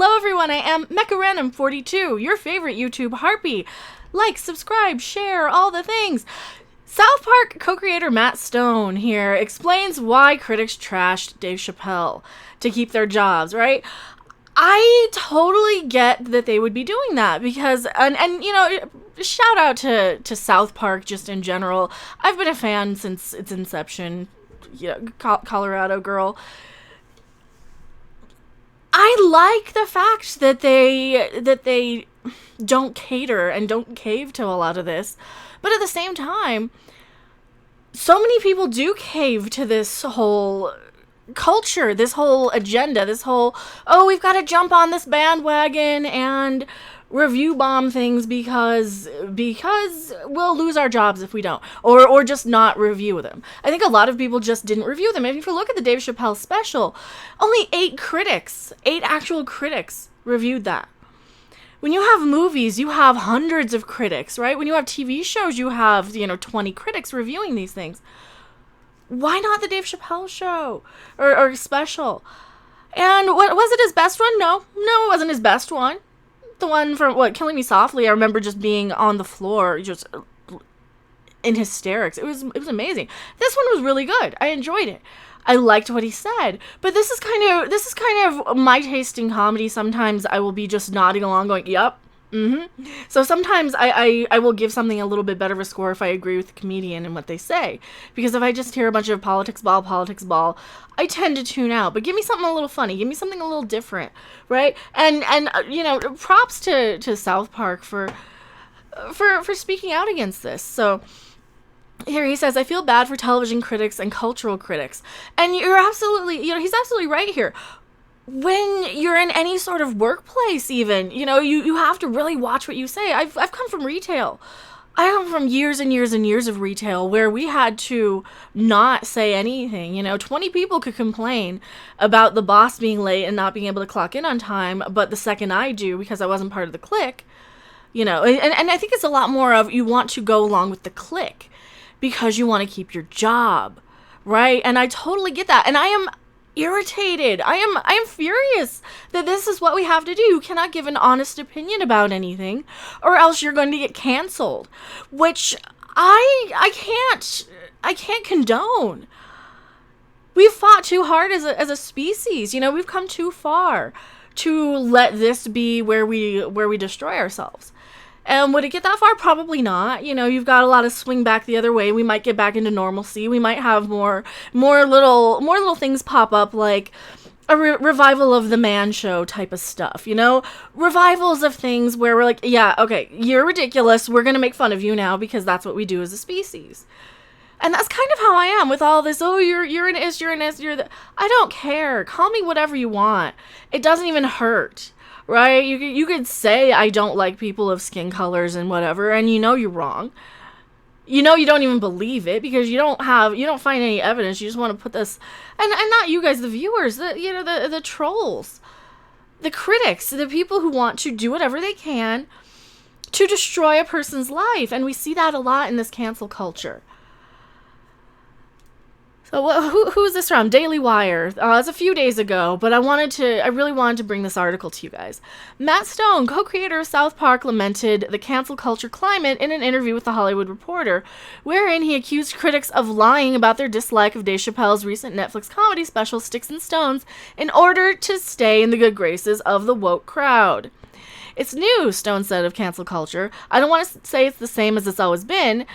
Hello everyone, I am Mecha42, your favorite YouTube harpy. Like, subscribe, share, all the things. South Park co-creator Matt Stone here explains why critics trashed Dave Chappelle to keep their jobs, right? I totally get that they would be doing that because, and you know, shout out to South Park just in general. I've been a fan since its inception, you know, Colorado girl. I like the fact that they don't cater and don't cave to a lot of this, but at the same time, so many people do cave to this whole culture, this whole agenda, this whole, oh, we've got to jump on this bandwagon and review bomb things because we'll lose our jobs if we don't, or just not review them. I think a lot of people just didn't review them. And if you look at the Dave Chappelle special, only 8 actual critics reviewed that. When you have movies, you have hundreds of critics, right? When you have TV shows, you have, 20 critics reviewing these things. Why not the Dave Chappelle show or special? And what was it, his best one? No, it wasn't his best one. The one from, Killing Me Softly, I remember just being on the floor, just in hysterics. It was amazing. This one was really good. I enjoyed it. I liked what he said. But this is kind of my taste in comedy. Sometimes I will be just nodding along going, yep, mm-hmm. So sometimes I will give something a little bit better of a score if I agree with the comedian and what they say. Because if I just hear a bunch of politics ball, I tend to tune out. But give me something a little funny. Give me something a little different, right? And props to South Park for speaking out against this. So here he says, I feel bad for television critics and cultural critics. And you're absolutely, he's absolutely right here. When you're in any sort of workplace even, you have to really watch what you say. I've come from retail. I come from years and years and years of retail where we had to not say anything. 20 people could complain about the boss being late and not being able to clock in on time, but the second I do, because I wasn't part of the clique, and I think it's a lot more of you want to go along with the clique because you want to keep your job, right? And I totally get that. And I am irritated. I am furious that this is what we have to do. You cannot give an honest opinion about anything or else you're going to get canceled, which I can't condone. We've fought too hard as a species. We've come too far to let this be where we destroy ourselves. And would it get that far? Probably not. You've got a lot of swing back the other way. We might get back into normalcy. We might have more little things pop up, like a revival of the Man Show type of stuff. Revivals of things where we're like, yeah, okay, you're ridiculous. We're gonna make fun of you now because that's what we do as a species. And that's kind of how I am with all this. Oh, you're an is, I don't care. Call me whatever you want. It doesn't even hurt. Right? You could say I don't like people of skin colors and whatever, and you're wrong. You don't even believe it because you don't find any evidence. You just want to put this, and not you guys, the viewers, the trolls, the critics, the people who want to do whatever they can to destroy a person's life, and we see that a lot in this cancel culture. So who is this from? Daily Wire. It's a few days ago, but I really wanted to bring this article to you guys. Matt Stone, co-creator of South Park, lamented the cancel culture climate in an interview with The Hollywood Reporter, wherein he accused critics of lying about their dislike of Dave Chappelle's recent Netflix comedy special, Sticks and Stones, in order to stay in the good graces of the woke crowd. It's new, Stone said of cancel culture. I don't want to say it's the same as it's always been.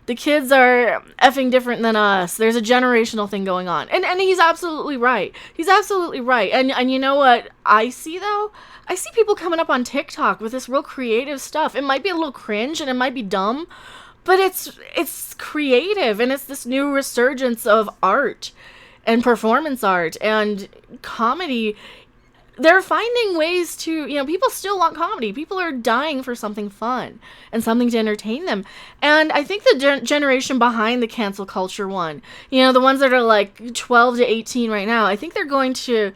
The kids are effing different than us. There's a generational thing going on. And he's absolutely right. He's absolutely right. And you know what I see, though? I see people coming up on TikTok with this real creative stuff. It might be a little cringe and it might be dumb, but it's creative. And it's this new resurgence of art and performance art and comedy. They're finding ways to, people still want comedy. People are dying for something fun and something to entertain them. And I think the generation behind the cancel culture one, the ones that are like 12 to 18 right now, I think they're going to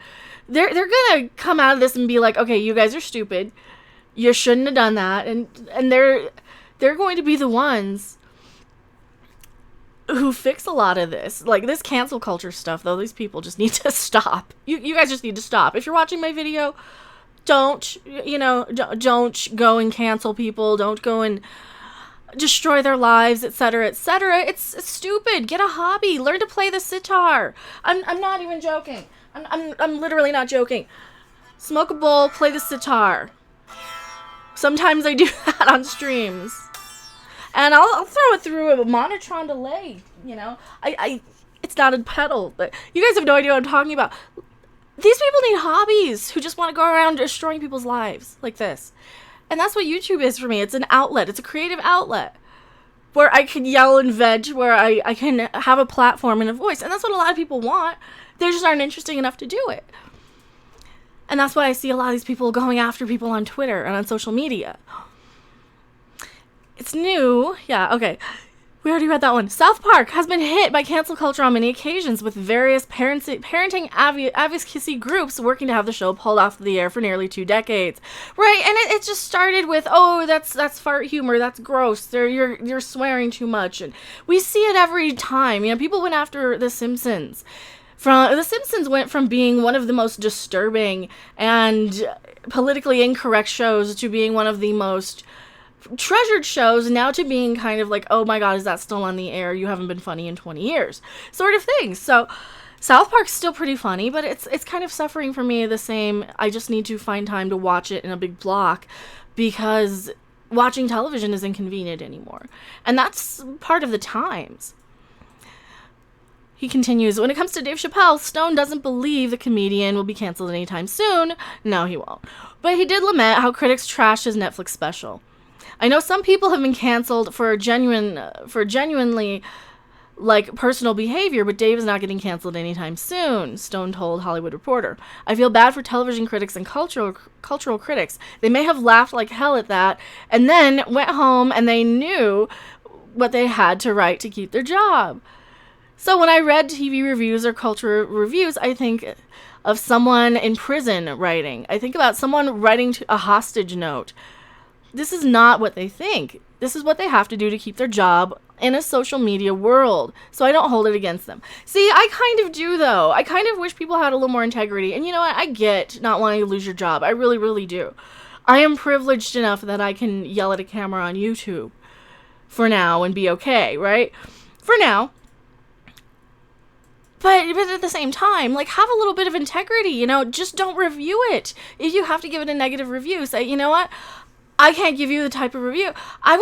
come out of this and be like, okay, you guys are stupid. You shouldn't have done that. And they're going to be the ones who fix a lot of this. Like, this cancel culture stuff, though, these people just need to stop. You guys just need to stop. If you're watching my video, don't, don't go and cancel people. Don't go and destroy their lives, etc., etc. It's stupid. Get a hobby. Learn to play the sitar. I'm not even joking. I'm literally not joking. Smoke a bowl, play the sitar. Sometimes I do that on streams. And I'll throw it through a monotron delay, it's not a pedal, but you guys have no idea what I'm talking about. These people need hobbies who just want to go around destroying people's lives like this. And that's what YouTube is for me. It's an outlet. It's a creative outlet where I can yell and veg, where I can have a platform and a voice. And that's what a lot of people want. They just aren't interesting enough to do it. And that's why I see a lot of these people going after people on Twitter and on social media. It's new. Yeah, okay. We already read that one. South Park has been hit by cancel culture on many occasions, with various parenting advocacy groups working to have the show pulled off the air for nearly 2 decades. Right, and it just started with, oh, that's fart humor, that's gross, you're swearing too much, and we see it every time. People went after The Simpsons. The Simpsons went from being one of the most disturbing and politically incorrect shows to being one of the most treasured shows, now to being kind of like, oh my god, is that still on the air? You haven't been funny in 20 years, sort of thing. So South Park's still pretty funny, but it's kind of suffering for me the same. I just need to find time to watch it in a big block, because watching television isn't convenient anymore, and that's part of the times. He continues, when it comes to Dave Chappelle, Stone doesn't believe the comedian will be canceled anytime soon. No, he won't. But he did lament how critics trashed his Netflix special. I know some people have been canceled for genuinely personal behavior, but Dave is not getting canceled anytime soon, Stone told Hollywood Reporter. I feel bad for television critics and cultural critics. They may have laughed like hell at that, and then went home and they knew what they had to write to keep their job. So when I read TV reviews or culture reviews, I think of someone in prison writing. I think about someone writing a hostage note. This is not what they think. This is what they have to do to keep their job in a social media world. So I don't hold it against them. See, I kind of do, though. I kind of wish people had a little more integrity. And you know what? I get not wanting to lose your job. I really, really do. I am privileged enough that I can yell at a camera on YouTube for now and be okay, right? For now. But at the same time, have a little bit of integrity, just don't review it. If you have to give it a negative review, say, you know what? I can't give you the type of review. I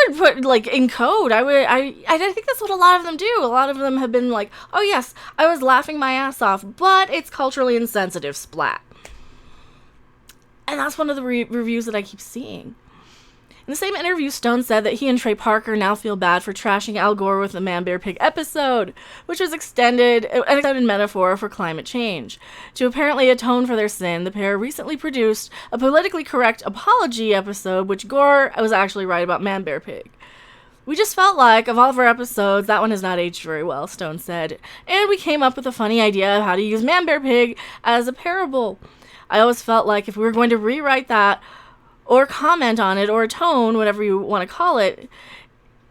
would put in code. I think that's what a lot of them do. A lot of them have been like, oh yes, I was laughing my ass off, but it's culturally insensitive, splat. And that's one of the reviews that I keep seeing. In the same interview, Stone said that he and Trey Parker now feel bad for trashing Al Gore with the Man Bear Pig episode, which was an extended metaphor for climate change. To apparently atone for their sin, the pair recently produced a politically correct apology episode, which Gore was actually right about Man Bear Pig. We just felt like, of all of our episodes, that one has not aged very well, Stone said, and we came up with a funny idea of how to use Man Bear Pig as a parable. I always felt like if we were going to rewrite that, or comment on it, or atone, whatever you want to call it,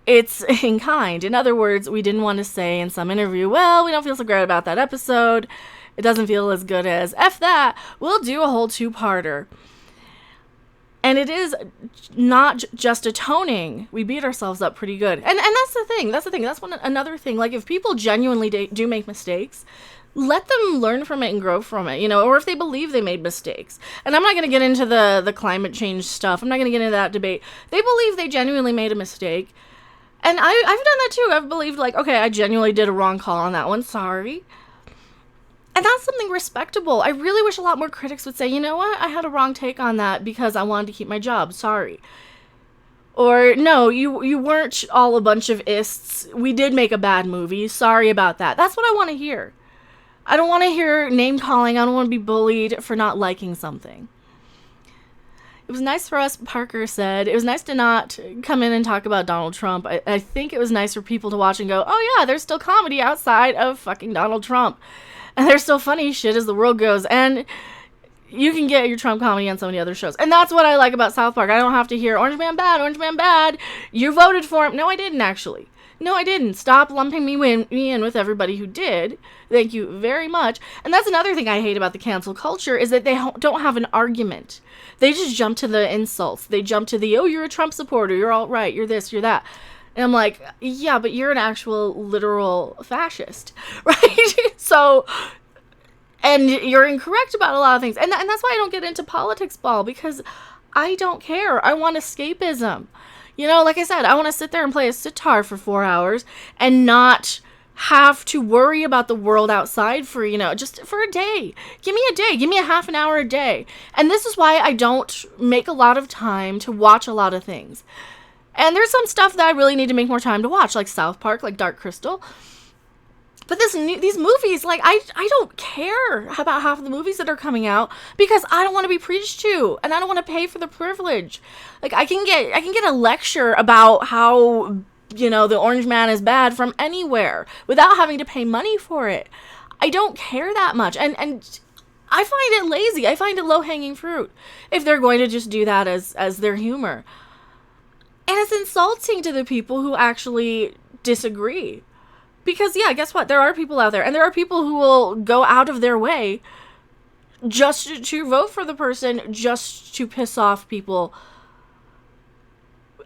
it's in kind. In other words, we didn't want to say in some interview, well, we don't feel so great about that episode. It doesn't feel as good as F that. We'll do a whole 2-parter. And it is not just atoning. We beat ourselves up pretty good. And that's the thing. That's another thing. If people genuinely do make mistakes, let them learn from it and grow from it, or if they believe they made mistakes. And I'm not going to get into the climate change stuff. I'm not going to get into that debate. They believe they genuinely made a mistake. And I've done that too. I've believed okay, I genuinely did a wrong call on that one. Sorry. And that's something respectable. I really wish a lot more critics would say, you know what? I had a wrong take on that because I wanted to keep my job. Sorry. Or, no, you weren't all a bunch of ists. We did make a bad movie. Sorry about that. That's what I want to hear. I don't want to hear name calling. I don't want to be bullied for not liking something. It was nice for us, Parker said. It was nice to not come in and talk about Donald Trump. I think it was nice for people to watch and go, oh yeah, there's still comedy outside of fucking Donald Trump. And there's still funny shit as the world goes. And you can get your Trump comedy on so many other shows. And that's what I like about South Park. I don't have to hear, Orange Man bad, Orange Man bad. You voted for him. No, I didn't actually. No, I didn't. Stop lumping me in with everybody who did. Thank you very much. And that's another thing I hate about the cancel culture is that they don't have an argument. They just jump to the insults. They jump to the, oh, you're a Trump supporter. You're alt-right. You're this, you're that. And I'm like, yeah, but you're an actual literal fascist, right? So, and you're incorrect about a lot of things. And that's why I don't get into politics ball, because I don't care. I want escapism. You know, like I said, I want to sit there and play a sitar for 4 hours and not have to worry about the world outside for, you know, just for a day. Give me a day. Give me a half an hour a day. And this is why I don't make a lot of time to watch a lot of things. And there's some stuff that I really need to make more time to watch, like South Park, like Dark Crystal. But these movies, like, I don't care about half of the movies that are coming out because I don't want to be preached to, and I don't want to pay for the privilege. Like, I can get a lecture about how, you know, the Orange Man is bad from anywhere without having to pay money for it. I don't care that much, and I find it lazy. I find it low-hanging fruit if they're going to just do that as their humor. And it's insulting to the people who actually disagree. Because, yeah, guess what? There are people out there, and there are people who will go out of their way just to vote for the person, just to piss off people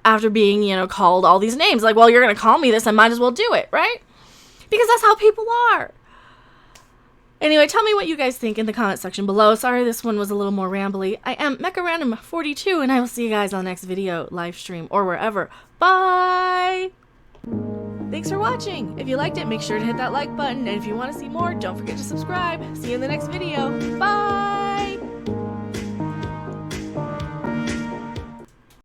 after being, you know, called all these names. Like, well, you're going to call me this, I might as well do it, right? Because that's how people are. Anyway, tell me what you guys think in the comment section below. Sorry, this one was a little more rambly. I am Mecha Random 42, and I will see you guys on the next video, live stream, or wherever. Bye! Thanks for watching. If you liked it, make sure to hit that like button. And if you want to see more, don't forget to subscribe. See you in the next video. Bye!